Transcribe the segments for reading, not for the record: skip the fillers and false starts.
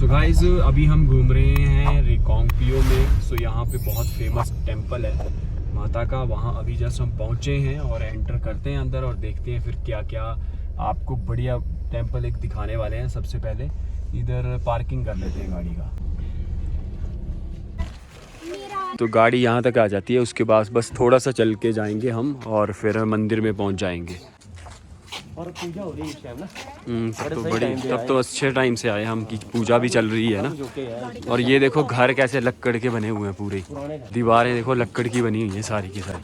So guys अभी हम घूम रहे हैं रिकांगपियो में। सो यहाँ पे बहुत फेमस टेंपल है माता का, वहाँ अभी जस्ट हम पहुँचे हैं और एंटर करते हैं अंदर और देखते हैं फिर क्या क्या आपको बढ़िया टेंपल एक दिखाने वाले हैं। सबसे पहले इधर पार्किंग कर लेते हैं गाड़ी का। तो गाड़ी यहाँ तक आ जाती है, उसके बाद बस थोड़ा सा चल के जाएंगे हम और फिर मंदिर में पहुँच जाएंगे। और पूजा हो रही है इस टाइम ना। तब तो अच्छे टाइम से आए हम कि पूजा भी चल रही है ना। और ये देखो घर कैसे लक्कड़ के बने हुए हैं, पूरे दीवारें देखो लक्कड़ की बनी हुई हैं सारी की सारी।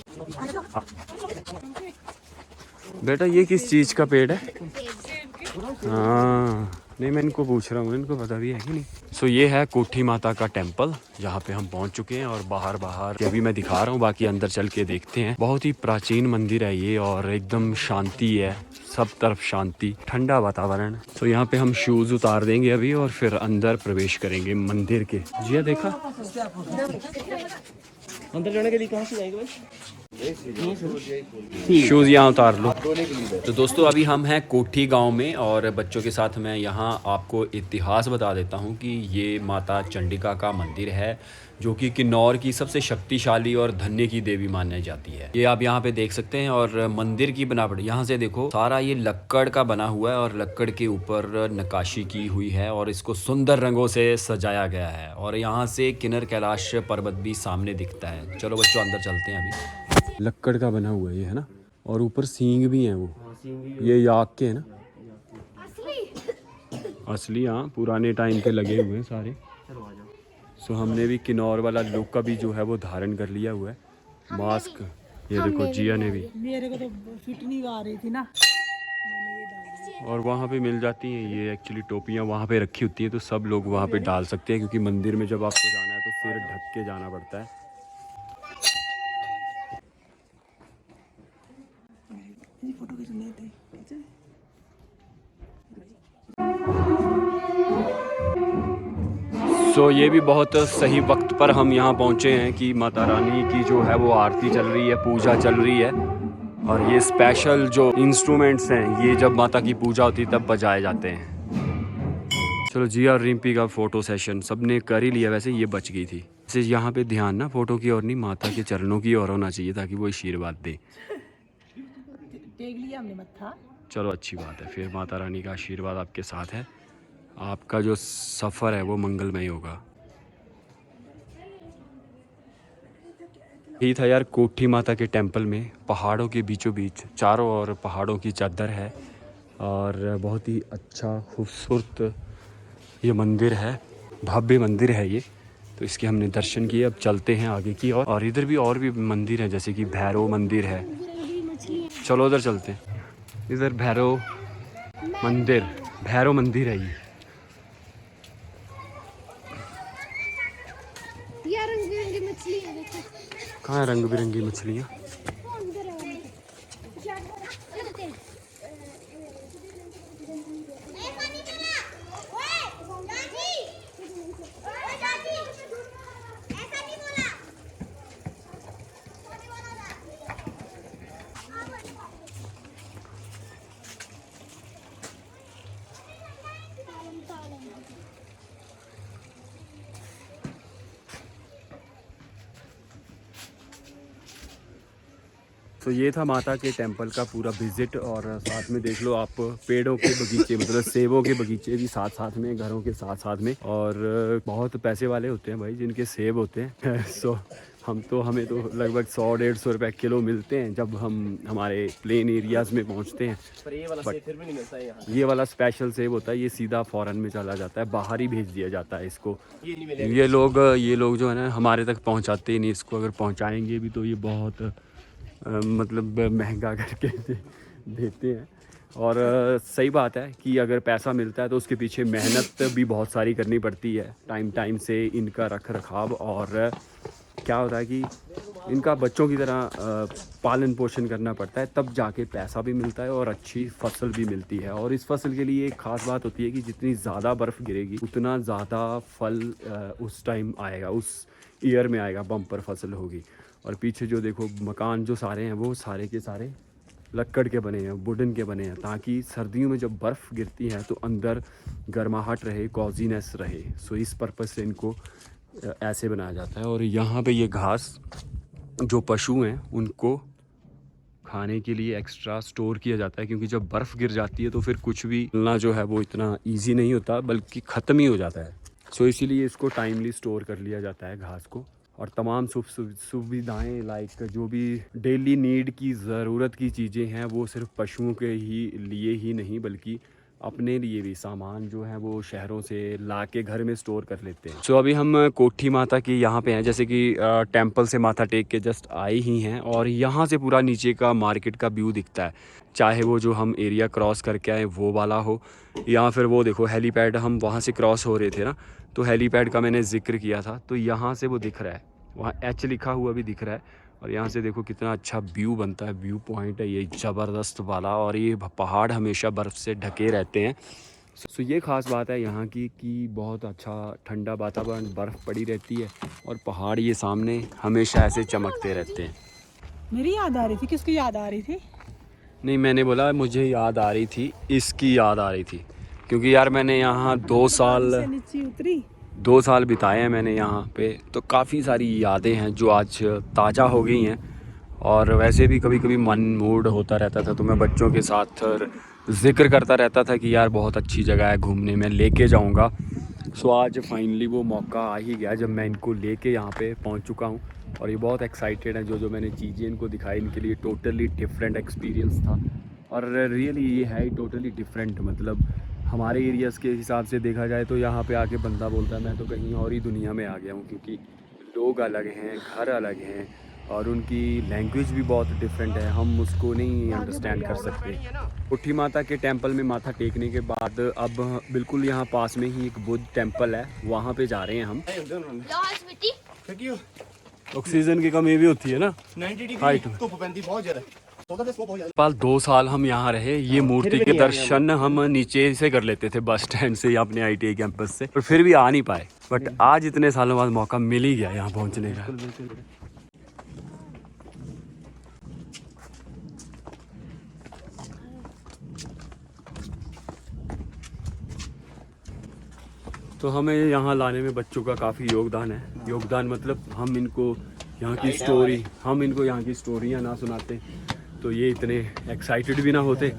बेटा ये किस चीज़ का पेड़ है? हाँ नहीं, मैं इनको पूछ रहा हूँ, इनको पता भी है कि नहीं। सो ये है कोठी माता का टेम्पल, जहाँ पे हम पहुँच चुके हैं और बाहर अभी मैं दिखा रहा हूँ, बाकी अंदर चल के देखते हैं। बहुत ही प्राचीन मंदिर है ये और एकदम शांति है, सब तरफ शांति, ठंडा वातावरण। तो यहाँ पे हम शूज उतार देंगे अभी और फिर अंदर प्रवेश करेंगे मंदिर के। जी देखा अंदर जाने के लिए कहाँ से जाएंगे भाई? शूज यहाँ उतार लो। तो दोस्तों अभी हम हैं कोठी गांव में और बच्चों के साथ मैं यहाँ आपको इतिहास बता देता हूँ कि ये माता चंडिका का मंदिर है, जो कि किन्नौर की सबसे शक्तिशाली और धन्य की देवी मानी जाती है। ये आप यहाँ पे देख सकते हैं। और मंदिर की बनावट यहाँ से देखो, सारा ये लक्कड़ का बना हुआ है और लक्कड़ के ऊपर नक्काशी की हुई है और इसको सुंदर रंगों से सजाया गया है। और यहाँ से किन्नर कैलाश पर्वत भी सामने दिखता है। चलो बच्चों अंदर चलते हैं अभी। लक्कड़ का बना हुआ है ये, है ना, और ऊपर सींग भी हैं वो, ये याक के है ना, असली। हाँ पुराने टाइम के लगे हुए हैं सारे। सो हमने भी किन्नौर वाला लुक का भी जो है वो धारण कर लिया हुआ है, मास्क। ये देखो जिया ने भी। मेरे को तो फिट नहीं आ रही थी ना। और वहाँ पे मिल जाती हैं ये एक्चुअली टोपियाँ वहाँ पे रखी होती हैं, तो सब लोग वहाँ पे डाल सकते हैं, क्योंकि मंदिर में जब आपको जाना है तो सिर ढक के जाना पड़ता है। सो ये भी बहुत सही वक्त पर हम यहाँ पहुँचे हैं कि माता रानी की जो है वो आरती चल रही है, पूजा चल रही है। और ये स्पेशल जो इंस्ट्रूमेंट्स हैं ये जब माता की पूजा होती है तब बजाए जाते हैं। चलो जी, और रिम्पी का फ़ोटो सेशन सबने कर ही लिया, वैसे ये बच गई थी। वैसे यहाँ पे ध्यान ना फ़ोटो की ओर नहीं, माता के चरणों की ओर होना चाहिए ताकि वो आशीर्वाद दे। टेक लिया हमने मत्था। चलो अच्छी बात है, फिर माता रानी का आशीर्वाद आपके साथ है, आपका जो सफ़र है वो मंगलमय होगा। यही था यार कोठी माता के टेंपल में, पहाड़ों के बीचों बीच, चारों ओर पहाड़ों की चादर है और बहुत ही अच्छा खूबसूरत ये मंदिर है, भव्य मंदिर है ये। तो इसके हमने दर्शन किए, अब चलते हैं आगे की ओर। और इधर भी और भी मंदिर हैं, जैसे कि भैरव मंदिर है। चलो उधर चलते हैं। इधर भैरव मंदिर है ये। रंग बिरंगी मछलियाँ देखो। कहाँ है रंग बिरंगी मछलियाँ? तो ये था माता के टेंपल का पूरा विजिट। और साथ में देख लो आप पेड़ों के बगीचे, मतलब सेबों के बगीचे भी साथ साथ में, घरों के साथ साथ में। और बहुत पैसे वाले होते हैं भाई जिनके सेब होते हैं। सो हमें तो लगभग 100-150 रुपये किलो मिलते हैं जब हम हमारे प्लेन एरियाज़ में पहुंचते हैं। पर ये वाला सेब फिर भी नहीं मिलता है यहाँ। ये वाला स्पेशल सेब होता है, ये सीधा फॉरेन में चला जाता है, बाहर ही भेज दिया जाता है इसको। ये नहीं मिलेगा। ये लोग जो है ना हमारे तक पहुंचाते ही नहीं इसको। अगर पहुंचाएंगे भी तो ये बहुत मतलब महंगा करके देते हैं। और सही बात है कि अगर पैसा मिलता है तो उसके पीछे मेहनत भी बहुत सारी करनी पड़ती है, टाइम से इनका रख रखाव। और क्या होता है कि इनका बच्चों की तरह पालन पोषण करना पड़ता है, तब जाके पैसा भी मिलता है और अच्छी फसल भी मिलती है। और इस फसल के लिए एक ख़ास बात होती है कि जितनी ज़्यादा बर्फ़ गिरेगी उतना ज़्यादा फल उस टाइम आएगा, उस ईयर में आएगा, बम्पर फसल होगी। और पीछे जो देखो मकान जो सारे हैं वो सारे के सारे लक्कड़ के बने हैं, वुडन के बने हैं, ताकि सर्दियों में जब बर्फ़ गिरती है तो अंदर गर्माहट रहे, कॉजीनेस रहे। सो इस पर्पज़ से इनको ऐसे बनाया जाता है। और यहाँ पे ये घास जो पशु हैं उनको खाने के लिए एक्स्ट्रा स्टोर किया जाता है, क्योंकि जब बर्फ़ गिर जाती है तो फिर कुछ भी मिलना जो है वो इतना ईजी नहीं होता, बल्कि ख़त्म ही हो जाता है। सो इसीलिए इसको टाइमली स्टोर कर लिया जाता है घास को। और तमाम सुविधाएं लाइक जो भी डेली नीड की ज़रूरत की चीज़ें हैं वो सिर्फ पशुओं के लिए ही नहीं बल्कि अपने लिए भी सामान जो है वो शहरों से ला के घर में स्टोर कर लेते हैं। सो अभी हम कोठी माता की यहाँ पे हैं, जैसे कि टेंपल से माथा टेक के जस्ट आए ही हैं और यहाँ से पूरा नीचे का मार्केट का व्यू दिखता है, चाहे वो जो हम एरिया क्रॉस करके आए वो वाला हो या फिर वो देखो हेलीपैड, हम वहाँ से क्रॉस हो रहे थे ना, तो हेलीपैड का मैंने जिक्र किया था, तो यहाँ से वो दिख रहा है, वहाँ एच लिखा हुआ भी दिख रहा है। और यहाँ से देखो कितना अच्छा व्यू बनता है, व्यू पॉइंट है ये ज़बरदस्त वाला। और ये पहाड़ हमेशा बर्फ़ से ढके रहते हैं। सो ये ख़ास बात है यहाँ की कि बहुत अच्छा ठंडा वातावरण, बर्फ़ पड़ी रहती है और पहाड़ ये सामने हमेशा ऐसे चमकते रहते हैं। मेरी याद आ रही थी, किसकी याद आ रही थी? नहीं, मैंने बोला मुझे याद आ रही थी, इसकी याद आ रही थी, क्योंकि यार मैंने यहाँ 2 साल से नीचे उतरी 2 साल बिताए हैं मैंने यहाँ पे, तो काफ़ी सारी यादें हैं जो आज ताज़ा हो गई हैं। और वैसे भी कभी कभी मन मूड होता रहता था तो मैं बच्चों के साथ जिक्र करता रहता था कि यार बहुत अच्छी जगह है घूमने में, लेके जाऊँगा। सो आज फाइनली वो मौका आ ही गया जब मैं इनको लेके यहाँ पे पहुँच चुका हूँ और ये बहुत एक्साइटेड हैं। जो मैंने चीज़ें इनको दिखाई, इनके लिए टोटली डिफरेंट एक्सपीरियंस था और रियली ये है ही टोटली डिफरेंट। मतलब हमारे एरियाज़ के हिसाब से देखा जाए तो यहाँ पे आके बंदा बोलता है मैं तो कहीं और ही दुनिया में आ गया हूँ, क्योंकि लोग अलग हैं, घर अलग हैं और उनकी लैंग्वेज भी बहुत डिफरेंट है, हम उसको नहीं अंडरस्टैंड कर सकते। कोठी माता के टेंपल में माथा टेकने के बाद अब बिल्कुल यहाँ पास में ही एक बुद्ध टेंपल है, वहाँ पे जा रहे हैं हम। ऑक्सीजन की कमी भी होती है ना 90 हाइट डिग्री धूप पैंती बहुत ज़्यादा। पाल 2 साल हम यहाँ रहे, ये मूर्ति के दर्शन हम नीचे से कर लेते थे बस स्टैंड से या अपने ITI कैंपस से, पर फिर भी आ नहीं पाए। बट आज इतने सालों बाद मौका मिल ही गया यहाँ पहुँचने का। तो हमें यहाँ लाने में बच्चों का काफ़ी योगदान है। योगदान मतलब हम इनको यहाँ की स्टोरियाँ ना सुनाते तो ये इतने एक्साइटेड भी ना होते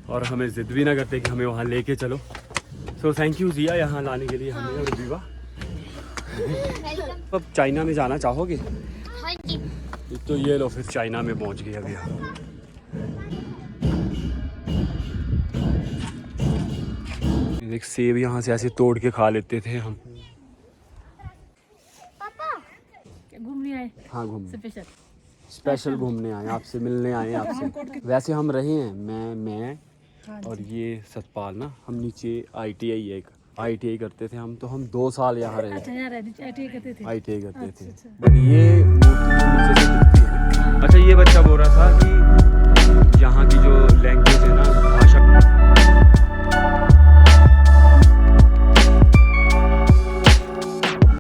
और हमें ज़िद भी ना करते कि हमें वहाँ लेके चलो। सो थैंक यू जिया यहाँ लाने के लिए हमें और विवा। अब चाइना में जाना चाहोगे? हाँ जी। तो ये लो फिर चाइना में पहुँच गए अभी हम। एक सेब यहाँ से ऐसे तोड़ के खा लेते थे हम। घूमने आए? हाँ घूमने स्पेशल घूमने आए, आपसे मिलने आए आपसे। वैसे हम रहे हैं मैं और ये सतपाल ना, हम नीचे ITI करते थे हम, तो हम 2 साल यहाँ रहे। अच्छा, यहाँ ITI करते थे। ITI करते थे। बट ये मूर्ति जो नीचे से दिखती है, अच्छा ये बच्चा बोल रहा था कि